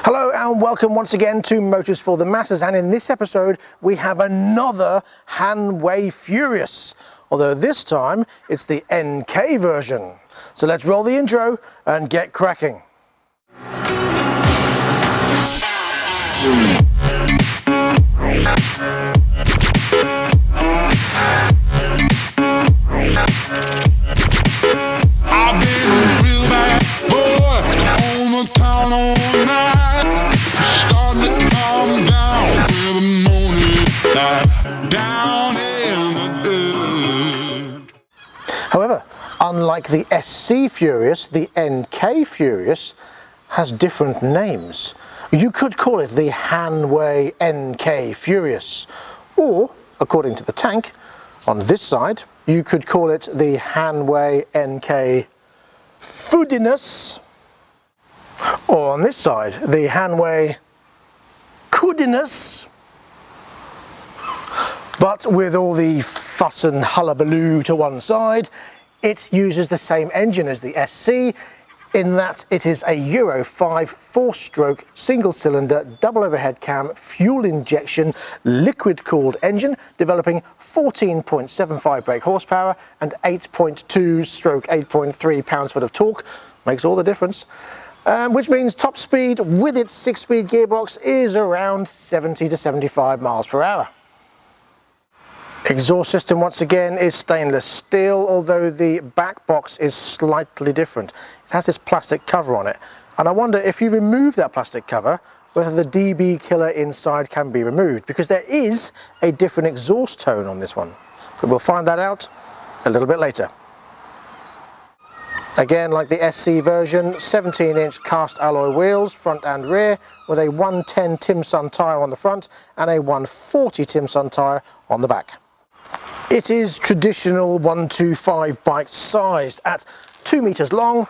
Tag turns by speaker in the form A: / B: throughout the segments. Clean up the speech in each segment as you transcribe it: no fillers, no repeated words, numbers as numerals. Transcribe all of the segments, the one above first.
A: Hello and welcome once again to Motors for the Masses, and in this episode we have another Hanway Furious, although this time it's the NK version. So let's roll the intro and get cracking.
B: I've been a real bad boy on the town all night. Starting to calm down with the morning light down in the dirt.
A: However, unlike the SC Furious, the NK Furious has different names. You could call it the Hanway NK Furious, or, according to the tank, on this side, you could call it the Hanway NK Foodiness, or on this side, the Hanway Coodiness. But with all the fuss and hullabaloo to one side, it uses the same engine as the SC, in that it is a Euro 5 4-stroke single-cylinder double overhead cam fuel injection liquid cooled engine, developing 14.75 brake horsepower and 8.2/8.3 pounds-foot of torque. Makes all the difference, which means top speed with its 6-speed gearbox is around 70 to 75 miles per hour. Exhaust system once again is stainless steel, although the back box is slightly different. It has this plastic cover on it, and I wonder if you remove that plastic cover whether the DB killer inside can be removed, because there is a different exhaust tone on this one. But we'll find that out a little bit later. Again, like the SC version, 17-inch cast alloy wheels, front and rear, with a 110 Timsun tyre on the front and a 140 Timsun tyre on the back. It is traditional 125 bike sized at 2 meters long,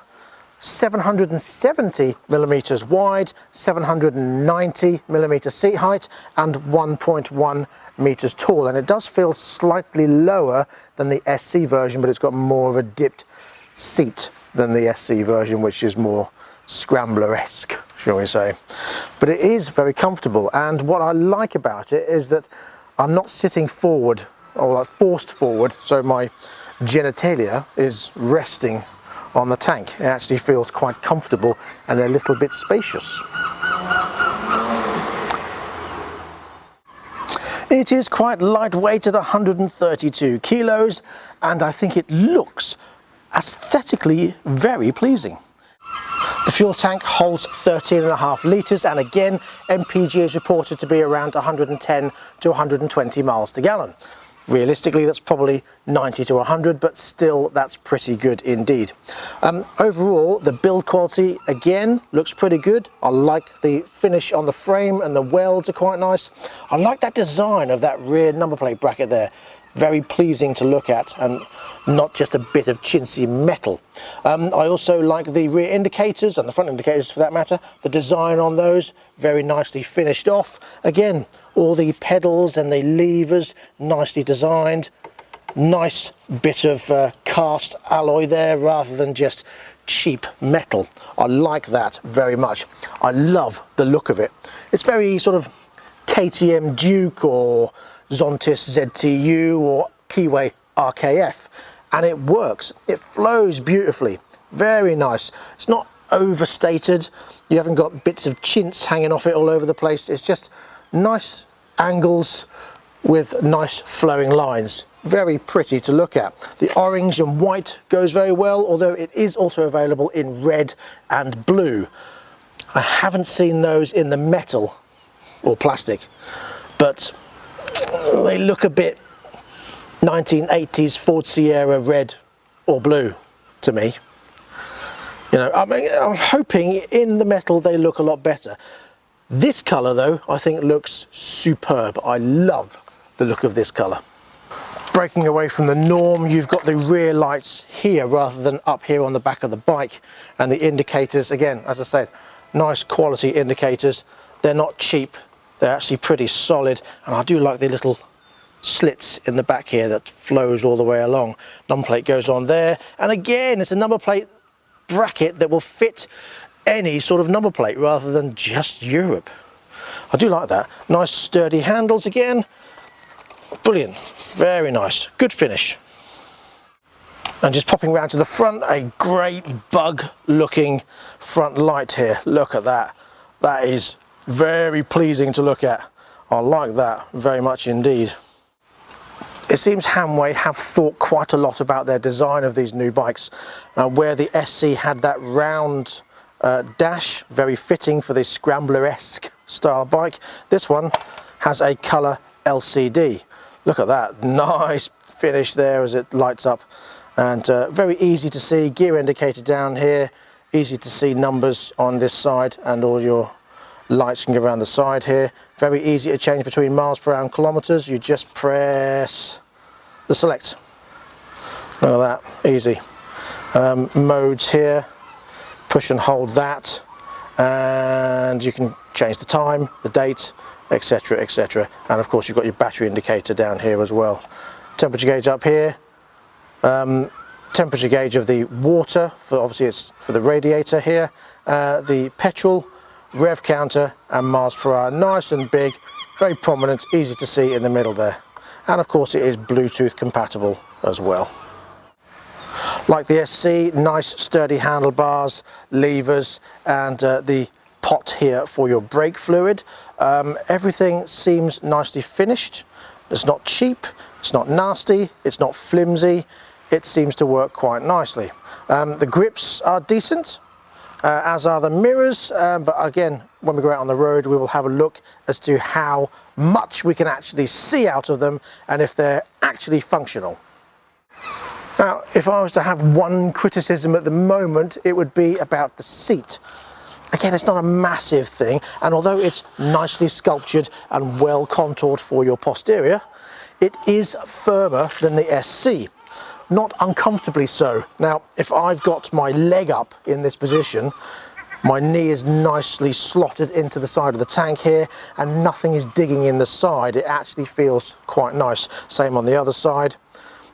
A: 770 millimeters wide, 790 millimeter seat height, and 1.1 meters tall. And it does feel slightly lower than the SC version, but it's got more of a dipped seat than the SC version, which is more scrambler-esque, shall we say. But it is very comfortable, and what I like about it is that I'm not sitting forward or like forced forward, so my genitalia is resting on the tank. It actually feels quite comfortable and a little bit spacious. It is quite lightweight at 132 kilos, and I think it looks aesthetically very pleasing. The fuel tank holds 13.5 litres, and again, MPG is reported to be around 110 to 120 miles to gallon. Realistically, that's probably 90 to 100, but still, that's pretty good indeed. Overall, the build quality, again, looks pretty good. I like the finish on the frame, and the welds are quite nice. I like that design of that rear number plate bracket there. Very pleasing to look at, and not just a bit of chintzy metal. I also like the rear indicators, and the front indicators for that matter. The design on those, very nicely finished off. Again, all the pedals and the levers, nicely designed. Nice bit of cast alloy there, rather than just cheap metal. I like that very much. I love the look of it. It's very sort of KTM Duke or Zontis ZTU or Keyway RKF, and it works. It flows beautifully, very nice. It's not overstated, you haven't got bits of chintz hanging off it all over the place. It's just nice angles with nice flowing lines. Very pretty to look at. The orange and white goes very well, although it is also available in red and blue. I haven't seen those in the metal or plastic, but they look a bit 1980s Ford Sierra red or blue to me. You know, I mean, I'm hoping in the metal they look a lot better. This colour though, I think looks superb. I love the look of this colour. Breaking away from the norm, you've got the rear lights here rather than up here on the back of the bike, and the indicators, again, as I said, nice quality indicators. They're not cheap. They're actually pretty solid, and I do like the little slits in the back here that flows all the way along. Number plate goes on there, and again, it's a number plate bracket that will fit any sort of number plate rather than just Europe. I do like that. Nice sturdy handles again. Brilliant, very nice, good finish. And just popping round to the front, a great bug looking front light here. Look at that. That is very pleasing to look at. I like that very much indeed. It seems Hanway have thought quite a lot about their design of these new bikes. Where the SC had that round dash, very fitting for this scrambler-esque style bike, this one has a colour LCD. Look at that, nice finish there as it lights up. And very easy to see, gear indicator down here, easy to see numbers on this side, and all your lights can go around the side here. Very easy to change between miles per hour and kilometers. You just press the select. Look at that, easy. Modes here, push and hold that, and you can change the time, the date, etc, etc. And of course you've got your battery indicator down here as well. Temperature gauge up here. Temperature gauge of the water, for obviously it's for the radiator here, the petrol, rev counter and miles per hour, nice and big, very prominent, easy to see in the middle there. And of course it is Bluetooth compatible as well. Like the SC, nice sturdy handlebars, levers, and the pot here for your brake fluid. Everything seems nicely finished. It's not cheap, it's not nasty, it's not flimsy. It seems to work quite nicely. The grips are decent, as are the mirrors, but again, when we go out on the road, we will have a look as to how much we can actually see out of them and if they're actually functional. Now, if I was to have one criticism at the moment, it would be about the seat. Again, it's not a massive thing, and although it's nicely sculptured and well contoured for your posterior, it is firmer than the SC. Not uncomfortably so. Now, if I've got my leg up in this position, my knee is nicely slotted into the side of the tank here and nothing is digging in the side. It actually feels quite nice. Same on the other side,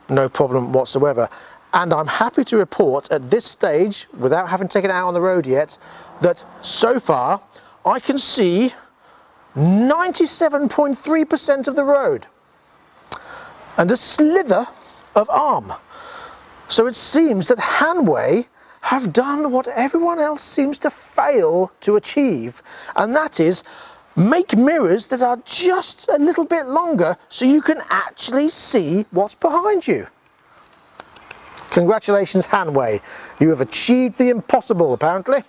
A: no problem whatsoever. And I'm happy to report at this stage, without having taken it out on the road yet, that so far I can see 97.3% of the road and a slither of arm. So it seems that Hanway have done what everyone else seems to fail to achieve, and that is make mirrors that are just a little bit longer so you can actually see what's behind you. Congratulations, Hanway. You have achieved the impossible, apparently.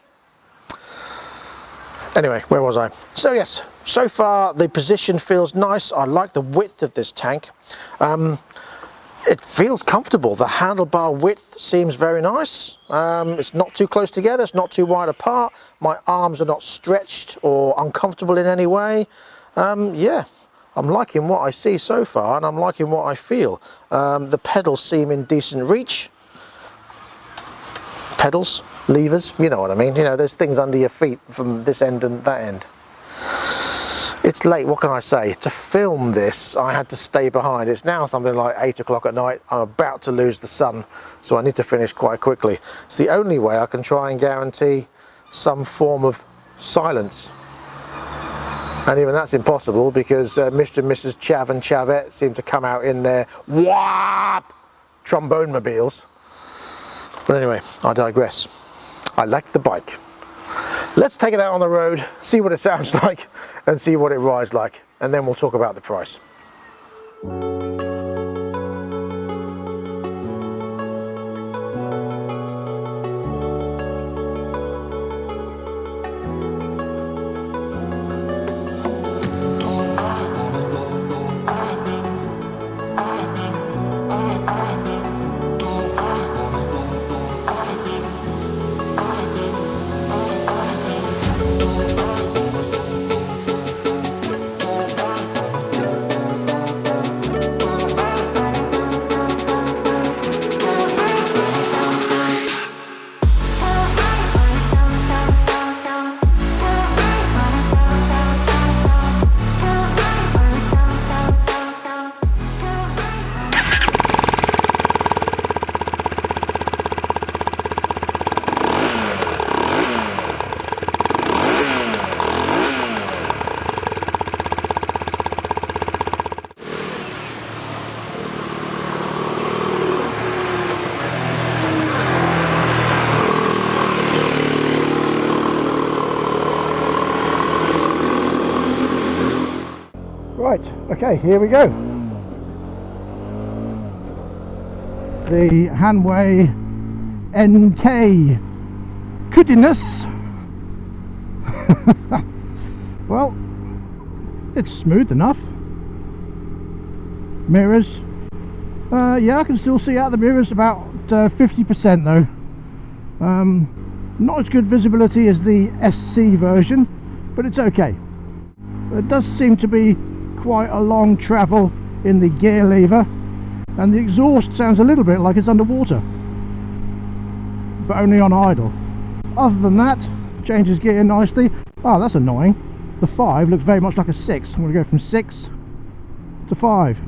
A: Anyway, where was I? So yes, so far the position feels nice. I like the width of this tank. It feels comfortable. The handlebar width seems very nice. It's not too close together, it's not too wide apart. My arms are not stretched or uncomfortable in any way. Yeah, I'm liking what I see so far, and I'm liking what I feel. The pedals seem in decent reach. Pedals, levers, you know what I mean. You know, there's things under your feet from this end and that end. It's late, what can I say? To film this, I had to stay behind. It's now something like 8 o'clock at night. I'm about to lose the sun, so I need to finish quite quickly. It's the only way I can try and guarantee some form of silence. And even that's impossible because Mr. and Mrs. Chav and Chavette seem to come out in their whap trombone mobiles. But anyway, I digress. I like the bike. Let's take it out on the road, see what it sounds like and see what it rides like, and then we'll talk about the price. Right, okay, here we go. The Hanway NK goodness. Well, it's smooth enough. Mirrors, yeah, I can still see out the mirrors about 50% though. Not as good visibility as the SC version, but it's okay. There does seem to be quite a long travel in the gear lever, and the exhaust sounds a little bit like it's underwater, but only on idle. Other than that, changes gear nicely. Oh, that's annoying. The 5 looks very much like a 6. I'm going to go from 6 to 5.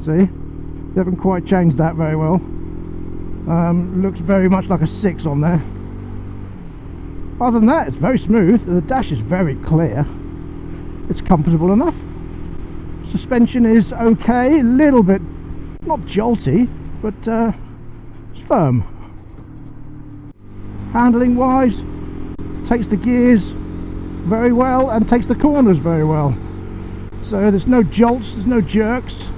A: See? They haven't quite changed that very well. Looks very much like a 6 on there. Other than that, it's very smooth. The dash is very clear. It's comfortable enough. Suspension is okay, a little bit, not jolty, but it's firm. Handling wise, takes the gears very well and takes the corners very well. So there's no jolts, there's no jerks,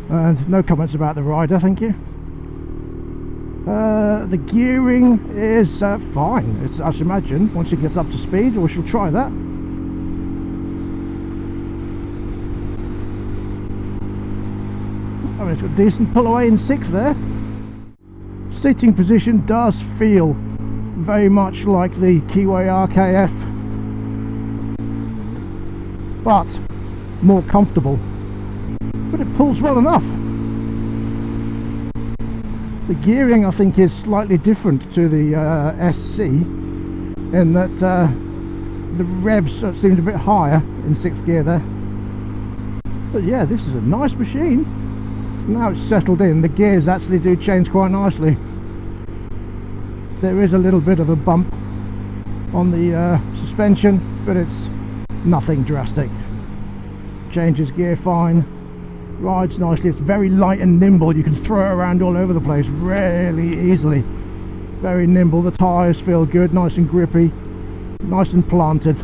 A: and no comments about the rider, thank you. The gearing is fine, I should imagine, once it gets up to speed. We shall try that. I mean, it's got decent pull away in 6th there. Seating position does feel very much like the Keyway RKF, but more comfortable. But it pulls well enough. The gearing, I think, is slightly different to the SC in that the revs seemed a bit higher in 6th gear there. But yeah, this is a nice machine. Now it's settled in, the gears actually do change quite nicely. There is a little bit of a bump on the suspension, but it's nothing drastic. Changes gear fine, rides nicely. It's very light and nimble. You can throw it around all over the place really easily. Very nimble. The tyres feel good, nice and grippy, nice and planted.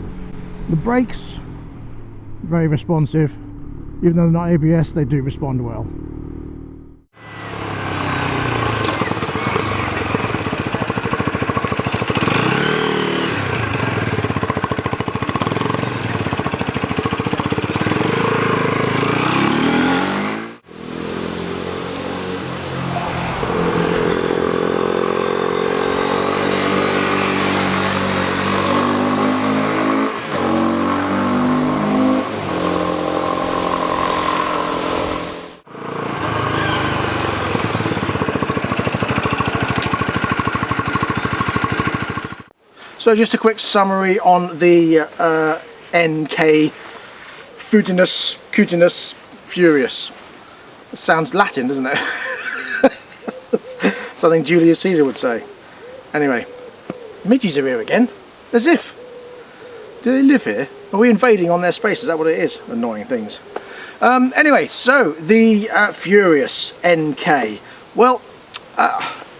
A: The brakes, very responsive. Even though they're not ABS, they do respond well. So just a quick summary on the NK Cutinus Furious. It sounds Latin, doesn't it? Something Julius Caesar would say. Anyway, midges are here again. As if. Do they live here? Are we invading on their space? Is that what it is? Annoying things. Anyway, so the Furious NK. Well,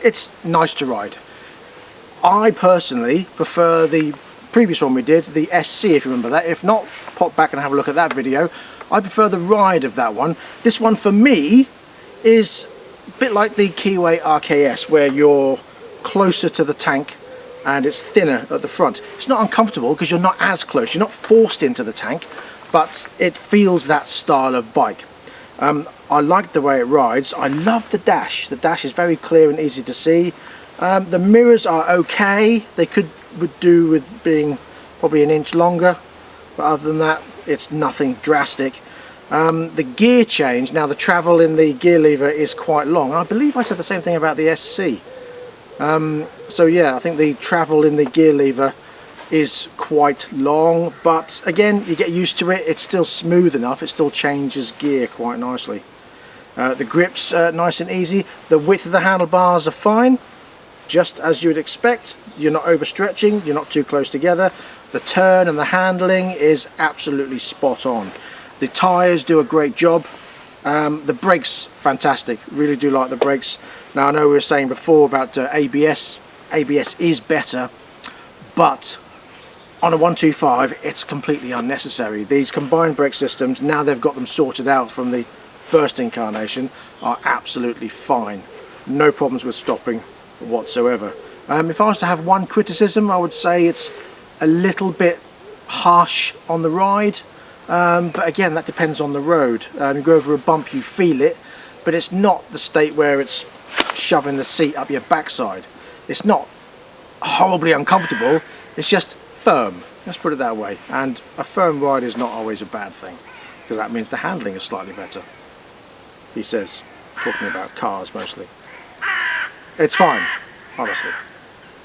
A: it's nice to ride. I personally prefer the previous one we did, the SC, if you remember that. If not, pop back and have a look at that video. I prefer the ride of that one. This one for me is a bit like the Keyway RKS, where you're closer to the tank and it's thinner at the front. It's not uncomfortable because you're not as close, you're not forced into the tank, but it feels that style of bike. I like the way it rides. I love the dash. The dash is very clear and easy to see. The mirrors are okay. They would do with being probably an inch longer, but other than that, it's nothing drastic. The gear change, now the travel in the gear lever is quite long. I believe I said the same thing about the SC. So yeah, I think the travel in the gear lever is quite long, but again, you get used to it. It's still smooth enough. It still changes gear quite nicely. The grips are nice and easy. The width of the handlebars are fine, just as you would expect. You're not overstretching, you're not too close together. The turn and the handling is absolutely spot on. The tyres do a great job. The brakes, fantastic. Really do like the brakes. Now I know we were saying before about ABS. ABS is better, but on a 125, it's completely unnecessary. These combined brake systems, now they've got them sorted out from the first incarnation, are absolutely fine. No problems with stopping whatsoever. If I was to have one criticism, I would say it's a little bit harsh on the ride, but again, that depends on the road. You go over a bump, you feel it, but it's not the state where it's shoving the seat up your backside. It's not horribly uncomfortable, it's just firm, let's put it that way. And a firm ride is not always a bad thing, because that means the handling is slightly better, he says, talking about cars mostly. It's fine, honestly.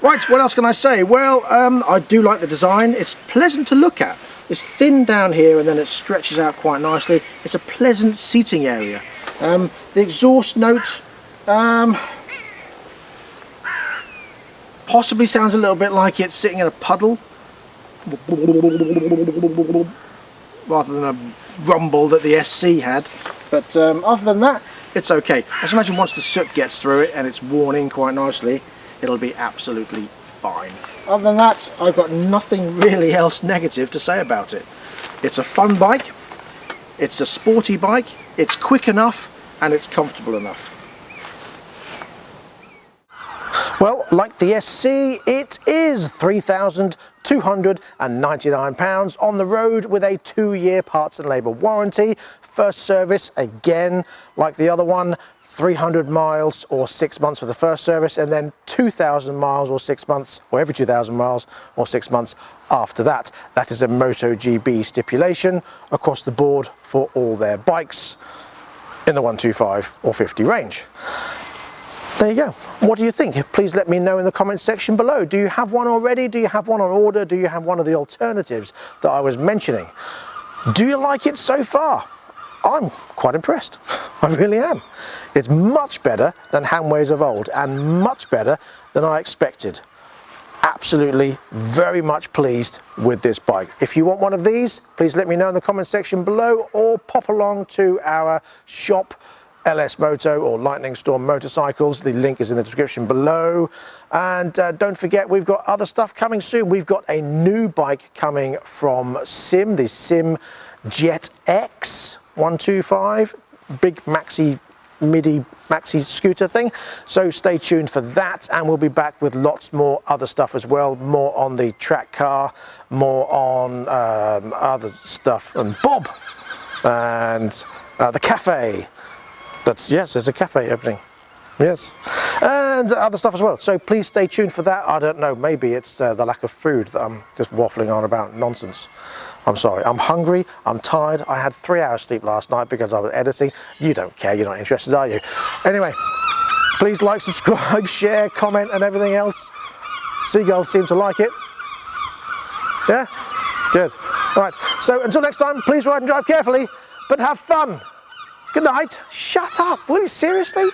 A: Right, what else can I say? Well, I do like the design. It's pleasant to look at. It's thin down here and then it stretches out quite nicely. It's a pleasant seating area. The exhaust note possibly sounds a little bit like it's sitting in a puddle, rather than a rumble that the SC had. But other than that, it's okay. I just imagine once the soot gets through it and it's worn in quite nicely, it'll be absolutely fine. Other than that, I've got nothing really else negative to say about it. It's a fun bike, it's a sporty bike, it's quick enough, and it's comfortable enough. Well, like the SC, it is £3,299 on the road with a 2-year parts and labour warranty. First service, again, like the other one, 300 miles or 6 months for the first service, and then 2,000 miles or 6 months, or every 2,000 miles or 6 months after that. That is a MotoGP stipulation across the board for all their bikes in the 125 or 50 range. There you go. What do you think? Please let me know in the comments section below. Do you have one already? Do you have one on order? Do you have one of the alternatives that I was mentioning? Do you like it so far? I'm quite impressed. I really am. It's much better than Hanways of old and much better than I expected. Absolutely very much pleased with this bike. If you want one of these, please let me know in the comment section below, or pop along to our shop, LS Moto or Lightning Storm Motorcycles. The link is in the description below. And don't forget, we've got other stuff coming soon. We've got a new bike coming from Sim, the Sim Jet X 125, big maxi midi maxi scooter thing. So stay tuned for that, and we'll be back with lots more other stuff as well, more on the track car, more on other stuff, and Bob, and the cafe. Yes, there's a cafe opening. Yes, and other stuff as well. So please stay tuned for that. I don't know, maybe it's the lack of food that I'm just waffling on about nonsense. I'm sorry, I'm hungry, I'm tired. I had 3 hours sleep last night because I was editing. You don't care, you're not interested, are you? Anyway, please like, subscribe, share, comment and everything else. Seagulls seem to like it. Yeah? Good. All right, so until next time, please ride and drive carefully, but have fun. Good night. Shut up, really, seriously?